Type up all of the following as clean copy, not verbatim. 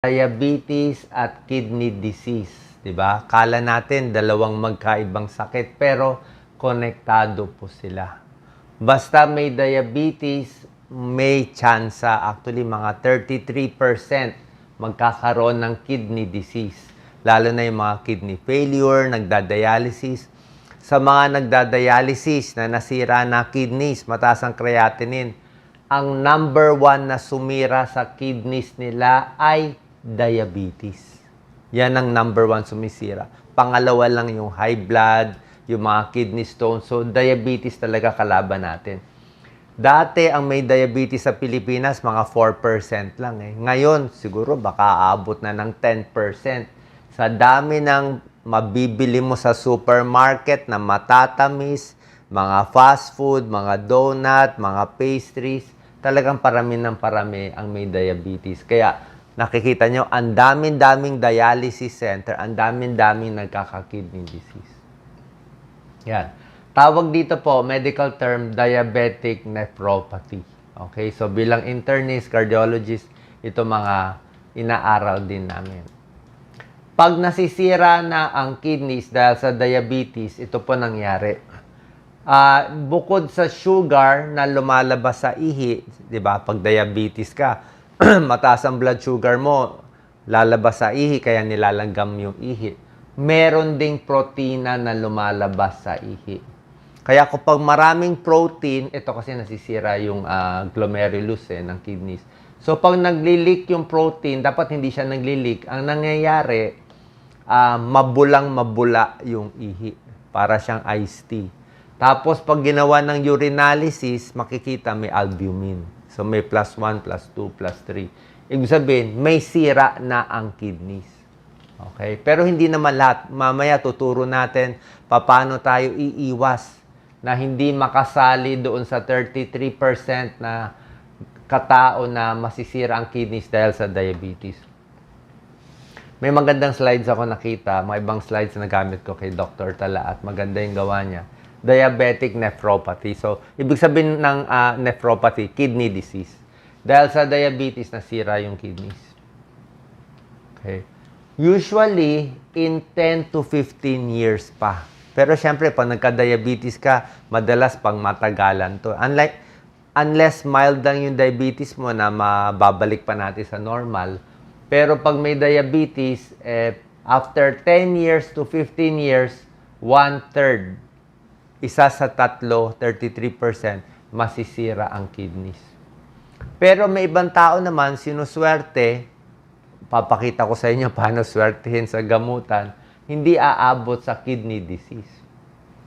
Diabetes at kidney disease, 'di ba? Kala natin dalawang magkaibang sakit pero konektado po sila. Basta may diabetes, may tsansa, actually mga 33% magkakaroon ng kidney disease. Lalo na yung mga kidney failure, nagdadialysis. Sa mga nagdadialysis na nasira na kidneys, mataas ang creatinine, ang number one na sumira sa kidneys nila ay diabetes. Yan ang number one sumisira. Pangalawa lang yung high blood, yung mga kidney stones. So, diabetes talaga kalaban natin. Dati, ang may diabetes sa Pilipinas, mga 4% lang eh. Ngayon, siguro baka aabot na ng 10%. Sa dami ng mabibili mo sa supermarket na matatamis, mga fast food, mga donut, mga pastries, talagang parami ng parami ang may diabetes. Kaya, nakikita nyo, ang daming-daming dialysis center, ang daming-daming nagkaka-kidney disease. Yan. Tawag dito po, medical term, diabetic nephropathy. Okay? So, bilang internist, cardiologist, ito mga inaaral din namin. Pag nasisira na ang kidneys dahil sa diabetes, ito po nangyari. Bukod sa sugar na lumalabas sa ihi, di ba? Pag diabetes ka, mataas ang blood sugar mo, lalabas sa ihi, kaya nilalanggam yung ihi. Meron ding protina na lumalabas sa ihi. Kaya kapag maraming protein, ito kasi nasisira yung glomerulus ng kidneys. So, pag nagli-leak yung protein, dapat hindi siya nagli-leak. Ang nangyayari, mabulang-mabula yung ihi. Para siyang iced tea. Tapos, pag ginawa ng urinalysis, makikita may albumin. So, may +1, +2, +3. Ibig sabihin, may sira na ang kidneys. Okay? Pero hindi naman lahat. Mamaya tuturo natin paano tayo iiwas na hindi makasali doon sa 33% na katao na masisira ang kidneys dahil sa diabetes. May magandang slides ako nakita. Mga ibang slides na nagamit ko kay Dr. Tala at maganda yung gawa niya. Diabetic nephropathy. So, ibig sabihin ng nephropathy, kidney disease. Dahil sa diabetes, nasira yung kidneys. Okay. Usually, in 10 to 15 years pa. Pero syempre, pag nagka-diabetes ka, madalas pang matagalan to. Unless mild lang yung diabetes mo na mababalik pa natin sa normal. Pero pag may diabetes, after 10 years to 15 years, 1/3 isa sa tatlo, 33%, masisira ang kidneys. Pero may ibang tao naman, sinuswerte, papakita ko sa inyo paano swertehin sa gamutan, hindi aabot sa kidney disease.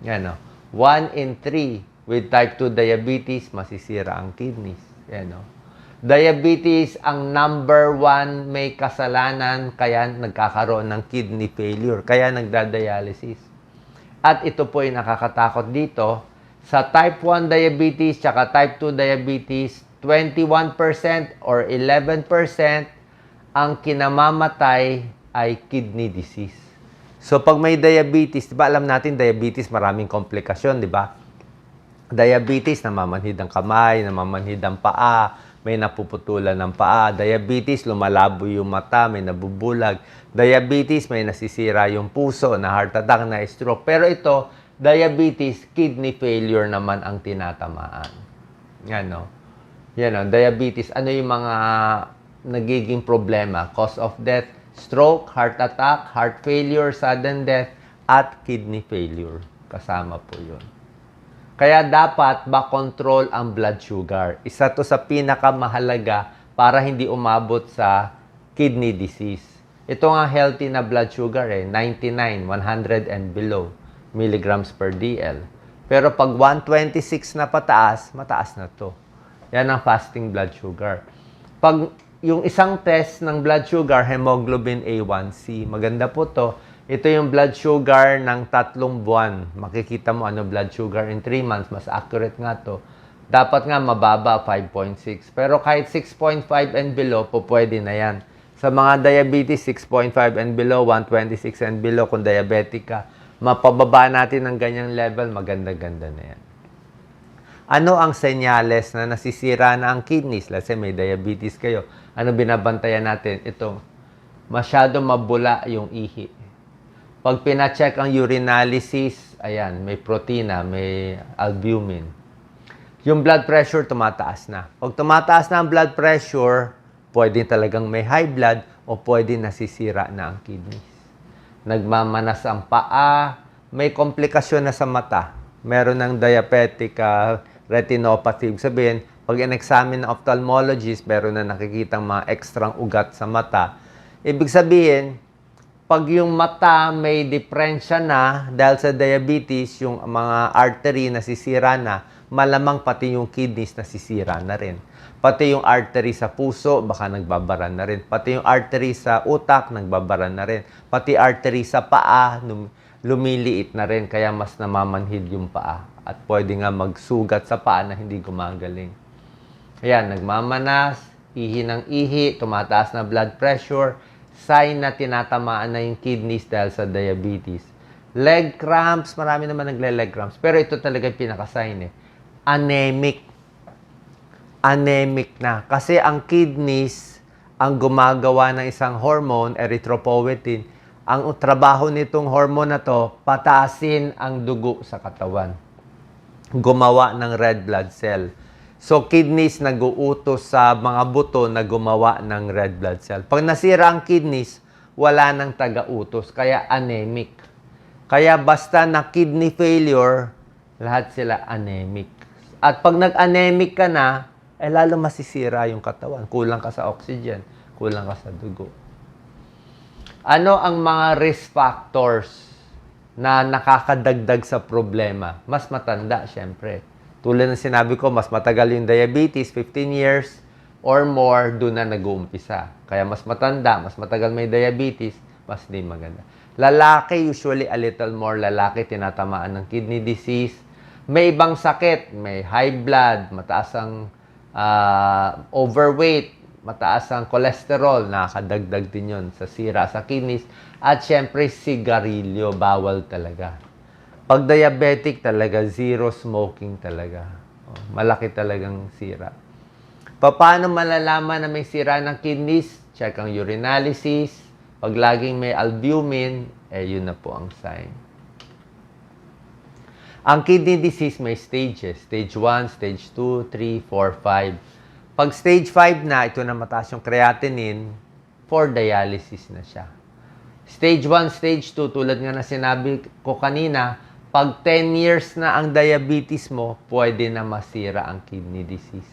Yan o. 1 in 3 with type 2 diabetes, masisira ang kidneys. Yan o. Diabetes ang number 1 may kasalanan, kaya nagkakaroon ng kidney failure, kaya nagdadialysis. At ito po ay nakakatakot dito. Sa type 1 diabetes at type 2 diabetes, 21% or 11% ang kinamamatay ay kidney disease. So, pag may diabetes, di ba alam natin, diabetes, maraming komplikasyon, di ba? Diabetes, namamanhid ang kamay, namamanhid ang paa, may napuputulan ng paa. Diabetes, lumalabo yung mata, may nabubulag. Diabetes, may nasisira yung puso, na heart attack, na stroke. Pero ito, diabetes, kidney failure naman ang tinatamaan. Yan, no? Yan, no? Diabetes, ano yung mga nagiging problema? Cause of death, stroke, heart attack, heart failure, sudden death, at kidney failure. Kasama po yun. Kaya dapat ba-control ang blood sugar. Isa to sa pinakamahalaga para hindi umabot sa kidney disease. Ito nga healthy na blood sugar 99, 100 and below milligrams per DL. Pero pag 126 na pataas, mataas na to. Yan ang fasting blood sugar. Pag yung isang test ng blood sugar, hemoglobin A1C, maganda po to. Ito yung blood sugar ng 3 buwan. Makikita mo ano blood sugar in 3 months. Mas accurate nga to. Dapat nga mababa, 5.6. Pero kahit 6.5 and below, po pwede na yan. Sa mga diabetes, 6.5 and below, 126 and below, kung diabetic ka, mapababa natin ng ganyang level, maganda-ganda na yan. Ano ang senyales na nasisira na ang kidneys? Let's say may diabetes kayo. Ano binabantayan natin? Ito, masyado mabula yung ihi. Pag pina-check ang urinalysis, ayan, may protina, may albumin. Yung blood pressure tumataas na. Pag tumataas na ang blood pressure, pwede talagang may high blood o pwede nasisira na ang kidneys. Nagmamanas ang paa, may komplikasyon na sa mata. Meron ng diabetic retinopathy. Ibig sabihin, pag in-examine ng ophthalmologist, meron na nakikitang mga ekstrang ugat sa mata. Ibig sabihin, pag yung mata may diferensya na dahil sa diabetes, yung mga artery nasisira na, malamang pati yung kidneys nasisira na rin. Pati yung artery sa puso, baka nagbabara na rin. Pati yung artery sa utak, nagbabara na rin. Pati artery sa paa, lumiliit na rin. Kaya mas namamanhid yung paa. At pwede nga magsugat sa paa na hindi gumagaling. Ayan, nagmamanas, ihi ng ihi, tumataas na blood pressure, sign na tinatamaan na yung kidneys dahil sa diabetes. Leg cramps, marami naman nagle-leg cramps. Pero ito talaga yung pinaka-sign eh. Anemic. Anemic na. Kasi ang kidneys, ang gumagawa ng isang hormone, erythropoietin, ang trabaho nitong hormone na to, pataasin ang dugo sa katawan. Gumawa ng red blood cell. So, kidneys nag-uutos sa mga buto na gumawa ng red blood cell. Pag nasira ang kidneys, wala nang taga-utos, kaya anemic. Kaya basta na kidney failure, lahat sila anemic. At pag nag-anemic ka na, lalo masisira yung katawan. Kulang ka sa oxygen, kulang ka sa dugo. Ano ang mga risk factors na nakakadagdag sa problema? Mas matanda, syempre. Tulad ng sinabi ko, mas matagal yung diabetes, 15 years or more, doon na nag-uumpisa. Kaya mas matanda, mas matagal may diabetes, mas di maganda. Lalaki, usually a little more lalaki, tinatamaan ng kidney disease. May ibang sakit, may high blood, mataas ang overweight, mataas ang cholesterol, nakakadagdag din yun sa sira sa kidneys. At syempre, sigarilyo, bawal talaga. Pag diabetic talaga, zero smoking talaga. Malaki talagang sira. Paano malalaman na may sira ng kidneys? Check ang urinalysis. Pag laging may albumin, yun na po ang sign. Ang kidney disease may stages. Stage 1, stage 2, 3, 4, 5. Pag stage 5 na, ito na mataas yung creatinine, for dialysis na siya. Stage 1, stage 2, tulad nga na sinabi ko kanina, pag 10 years na ang diabetes mo, pwede na masira ang kidney disease.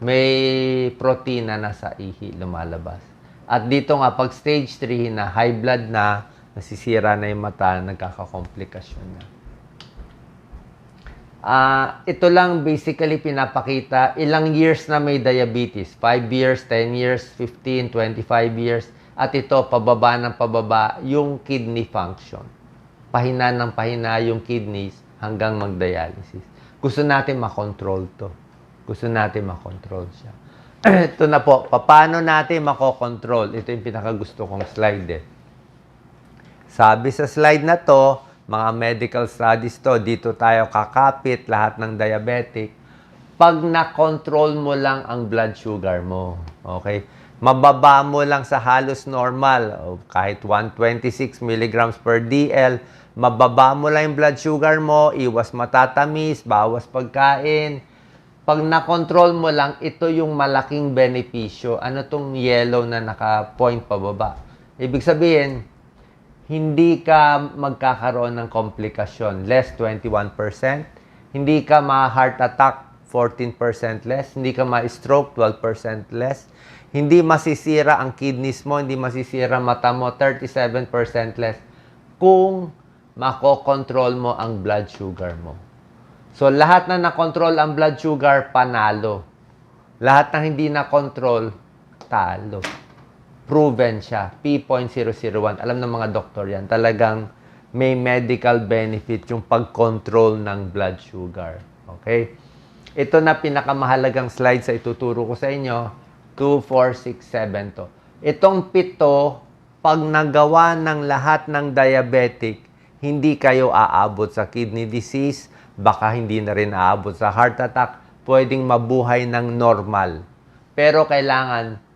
May protina na sa ihi lumalabas. At dito nga, pag stage 3 na, high blood na, nasisira na yung mata, nagkakakomplikasyon na. Ito lang basically pinapakita ilang years na may diabetes. 5 years, 10 years, 15, 25 years. At ito, pababa ng pababa yung kidney function. Pahina ng pahina yung kidneys hanggang mag-dialysis. Gusto natin makontrol to. Gusto natin makontrol siya. Ito na po, paano natin makokontrol? Ito yung pinakagusto kong slide eh. Sabi sa slide na to, mga medical studies to, dito tayo kakapit lahat ng diabetic. Pag na-control mo lang ang blood sugar mo, okay? Mababa mo lang sa halos normal, kahit 126 milligrams per DL, mababa mo lang yung blood sugar mo, iwas matatamis, bawas pagkain. Pag na-control mo lang, ito yung malaking benepisyo. Ano tong yellow na naka-point pababa? Ibig sabihin, hindi ka magkakaroon ng komplikasyon, less 21%. Hindi ka ma-heart attack, 14% less. Hindi ka ma-stroke, 12% less. Hindi masisira ang kidneys mo, hindi masisira mata mo, 37% less. Kung makokontrol mo ang blood sugar mo. So, lahat na nakontrol ang blood sugar, panalo. Lahat na hindi nakontrol, talo. Proven siya. P.001. Alam ng mga doktor yan. Talagang may medical benefit yung pag-control ng blood sugar. Okay? Ito na pinakamahalagang slide sa ituturo ko sa inyo. 2, 4, 6, 7 to. Itong 7, pag nagawa ng lahat ng diabetic, hindi kayo aabot sa kidney disease, baka hindi na rin aabot sa heart attack, pwedeng mabuhay ng normal. Pero kailangan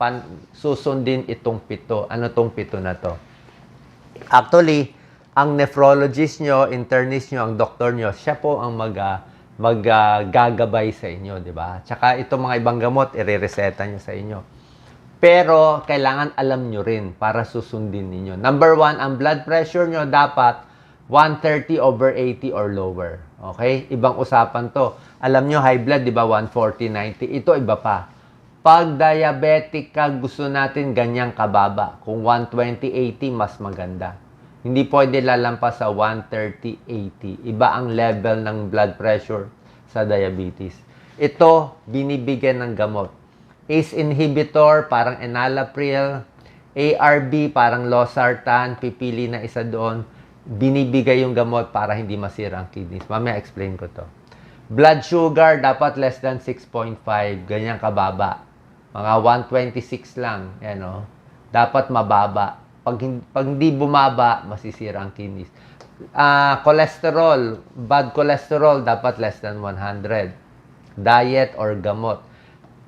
susundin itong 7. Ano tong 7 na to? Actually, ang nephrologist nyo, internist nyo, ang doktor nyo, siya po ang gagabay sa inyo, di ba? Tsaka itong mga ibang gamot, i-reseta nyo sa inyo. Pero, kailangan alam nyo rin para susundin ninyo. Number 1, ang blood pressure nyo dapat 130/80 or lower. Okay? Ibang usapan to. Alam nyo, high blood, di ba? 140/90. Ito, iba pa. Pag diabetic ka, gusto natin ganyang kababa. Kung 120/80, mas maganda. Hindi pwede lalampas sa 130/80. Iba ang level ng blood pressure sa diabetes. Ito, binibigyan ng gamot. ACE inhibitor, parang enalapril. ARB, parang losartan. Pipili na isa doon. Binibigay yung gamot para hindi masira ang kidneys. Mamaya explain ko to. Blood sugar, dapat less than 6.5. Ganyang kababa. Mga 126 lang. Yan, o. Dapat mababa. Pag hindi bumaba, masisira ang kidneys. Cholesterol, bad cholesterol, dapat less than 100. Diet or gamot.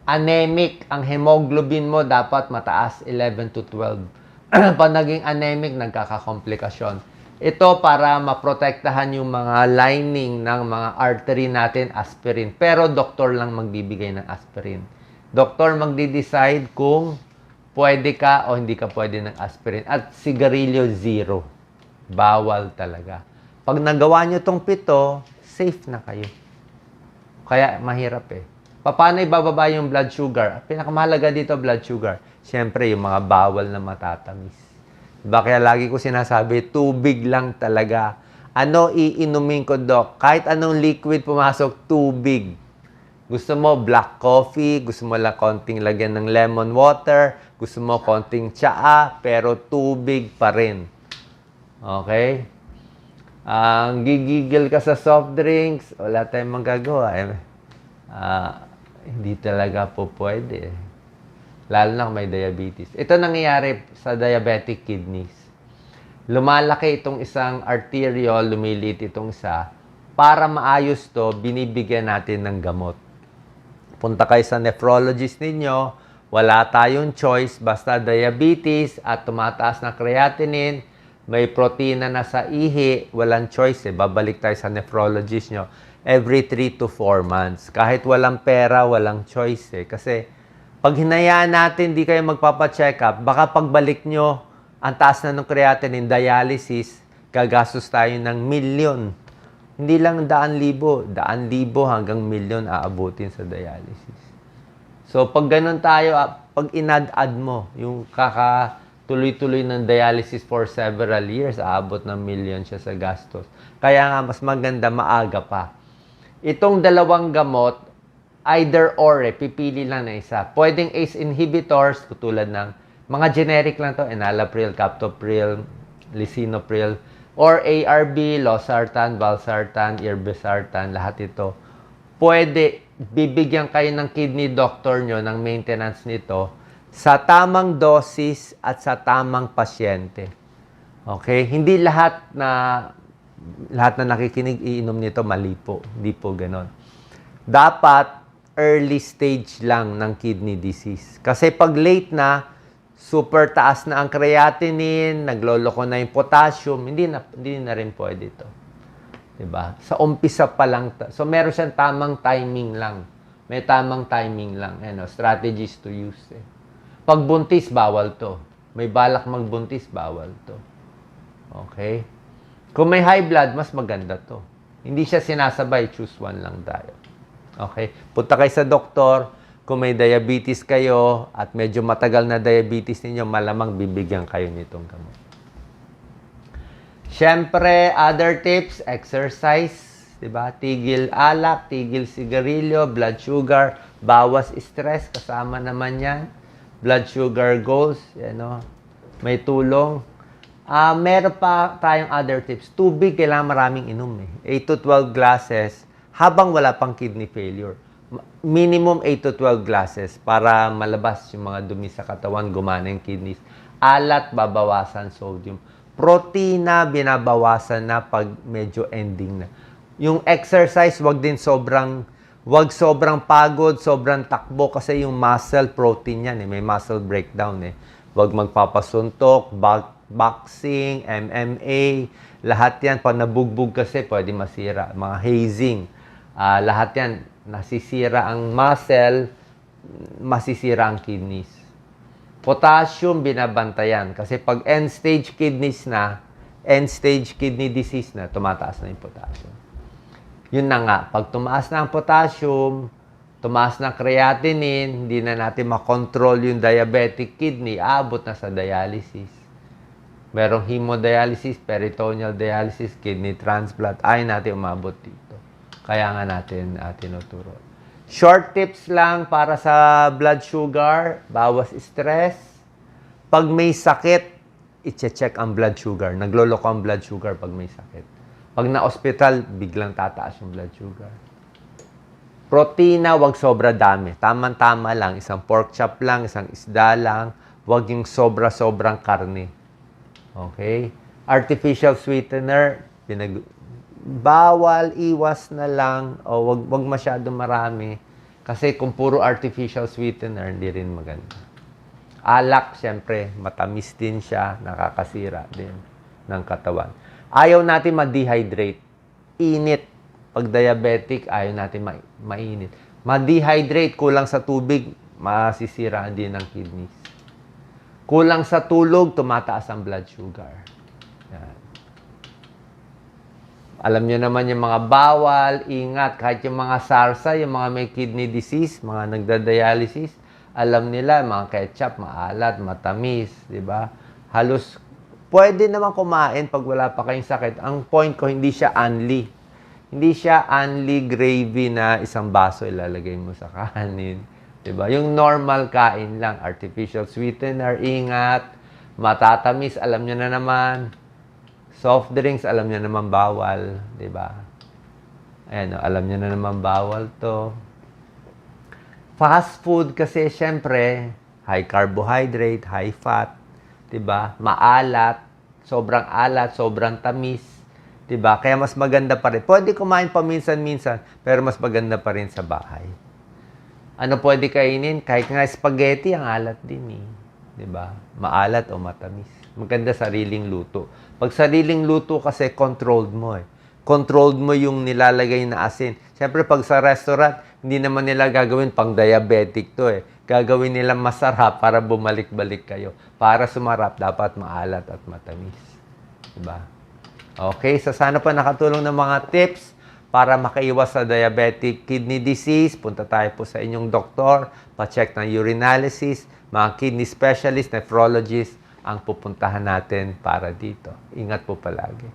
Anemic, ang hemoglobin mo dapat mataas, 11 to 12. Pag naging anemic, nagkakakomplikasyon. Ito para maprotektahan yung mga lining ng mga artery natin, aspirin. Pero doktor lang magbibigay ng aspirin. Doktor magdi-decide kung pwede ka o hindi ka pwede ng aspirin. At sigarilyo, 0. Bawal talaga. Pag nagawa nyo tong 7, safe na kayo. Kaya mahirap eh. Paano ibababa yung blood sugar? Pinakamahalaga dito, blood sugar. Siyempre, yung mga bawal na matatamis. Diba? Kaya lagi ko sinasabi, tubig lang talaga. Ano iinumin ko, Doc? Kahit anong liquid pumasok, tubig. Gusto mo black coffee, gusto mo lang konting lagyan ng lemon water, gusto mo konting tsaa, pero tubig pa rin. Okay? Gigigil ka sa soft drinks, wala tayong magagawa. Hindi talaga po pwede. Lalo na kung may diabetes. Ito nangyayari sa diabetic kidneys. Lumalaki itong isang arteriole, lumiliit itong isa. Para maayos to, binibigyan natin ng gamot. Punta kayo sa nephrologist ninyo, wala tayong choice, basta diabetes at tumataas na creatinine, may protina na sa ihi, walang choice eh. Babalik tayo sa nephrologist nyo every 3 to 4 months. Kahit walang pera, walang choice eh. Kasi pag hinayaan natin, di kayo magpapacheck up, baka pagbalik nyo, ang taas na ng creatinine, dialysis, gagastos tayo ng milyon. Hindi lang 100,000 hanggang milyon aabutin sa dialysis. So, pag ganun tayo, pag inad-add mo, yung tuloy-tuloy ng dialysis for several years, aabot ng milyon siya sa gastos. Kaya nga, mas maganda maaga pa. Itong dalawang gamot, either or, pipili lang na isa. Pwedeng ACE inhibitors, tulad ng mga generic lang to, enalapril, captopril, lisinopril, or ARB, losartan, valsartan, irbesartan, lahat ito. Pwede, bibigyan kayo ng kidney doctor nyo ng maintenance nito sa tamang dosis at sa tamang pasyente. Okay? Hindi lahat na nakikinig iinom nito mali po. Hindi po ganon. Dapat early stage lang ng kidney disease. Kasi pag late na, super taas na ang creatinine, nagloloko na yung potassium, hindi na rin pwede ito. Diba? Sa umpisa pa lang. So, meron siyang tamang timing lang. May tamang timing lang. Strategies to use. Pag buntis, bawal to. May balak magbuntis, bawal to. Okay? Kung may high blood, mas maganda to. Hindi siya sinasabay, choose one lang tayo. Okay? Punta kayo sa doktor. Kung may diabetes kayo at medyo matagal na diabetes ninyo, malamang bibigyan kayo nitong gamot. Siyempre, other tips, exercise, diba? Tigil alak, tigil sigarilyo, blood sugar, bawas stress, kasama naman yan. Blood sugar goals, may tulong. Meron pa tayong other tips. Tubig, kailangan maraming inom 8 to 12 glasses habang wala pang kidney failure. Minimum 8 to 12 glasses para malabas yung mga dumi sa katawan, gumana yung kidneys. Alat, babawasan sodium. Protina, binabawasan na pag medyo ending na. Yung exercise, wag din sobrang Huwag sobrang pagod, sobrang takbo kasi yung muscle protein yan may muscle breakdown Huwag magpapasuntok, boxing, MMA, lahat yan. Pag nabugbog kasi, pwede masira. Mga hazing, lahat yan, nasisira ang muscle, masisira ang kidneys. Potassium, binabantayan. Kasi pag end-stage kidneys na, end-stage kidney disease na, tumataas na yung potassium. Yun na nga, pag tumaas na ang potassium, tumaas na creatinine, hindi na natin makontrol yung diabetic kidney, abot na sa dialysis. Merong hemodialysis, peritoneal dialysis, kidney transplant, ay natin umabot dito. Kaya nga natin tinuturo. Short tips lang para sa blood sugar, bawas stress. Pag may sakit, i-check ang blood sugar. Nagloloko ang blood sugar pag may sakit. Pag na-hospital, biglang tataas yung blood sugar. Protina, wag sobra dami. Tama-tama lang. Isang pork chop lang, isang isda lang. Wag yung sobra-sobrang karne. Okay? Artificial sweetener, bawal, iwas na lang. O wag masyado marami. Kasi kung puro artificial sweetener, hindi rin maganda. Alak, syempre, matamis din siya. Nakakasira din ng katawan. Ayaw natin ma-dehydrate. Init. Pag diabetic, ayaw natin mainit. Ma-dehydrate, kulang sa tubig, masisira din ang kidneys. Kulang sa tulog, tumataas ang blood sugar. Yan. Alam nyo naman yung mga bawal, ingat, kahit yung mga SARSA, yung mga may kidney disease, mga nagda-dialysis, alam nila, mga ketchup, maalat, matamis, di ba? Halos, pwede naman kumain pag wala pa kayong sakit. Ang point ko, hindi siya unli. Hindi siya unli gravy na isang baso ilalagay mo sa kanin. Diba? Yung normal kain lang, artificial sweetener, ingat, matatamis, alam nyo na naman. Soft drinks, alam nyo naman bawal. Diba? Ayan, alam nyo na naman bawal to. Fast food kasi, syempre, high carbohydrate, high fat. Diba? Maalat, sobrang tamis. Diba? Kaya mas maganda pa rin. Pwede kumain paminsan-minsan, pero mas maganda pa rin sa bahay. Ano pwede kainin? Kahit nga spaghetti, ang alat din Diba? Maalat o matamis. Maganda sariling luto. Pag sariling luto kasi, controlled mo Controlled mo yung nilalagay na asin. Siyempre, pag sa restaurant, hindi naman nila gagawin pang diabetic to Gagawin nila masarap para bumalik-balik kayo. Para sumarap, dapat maalat at matamis. Diba? Okay, so sana pa nakatulong ng mga tips para makaiwas sa diabetic kidney disease. Punta tayo po sa inyong doktor, pa-check ng urinalysis, mga kidney specialist, nephrologist, ang pupuntahan natin para dito. Ingat po palagi.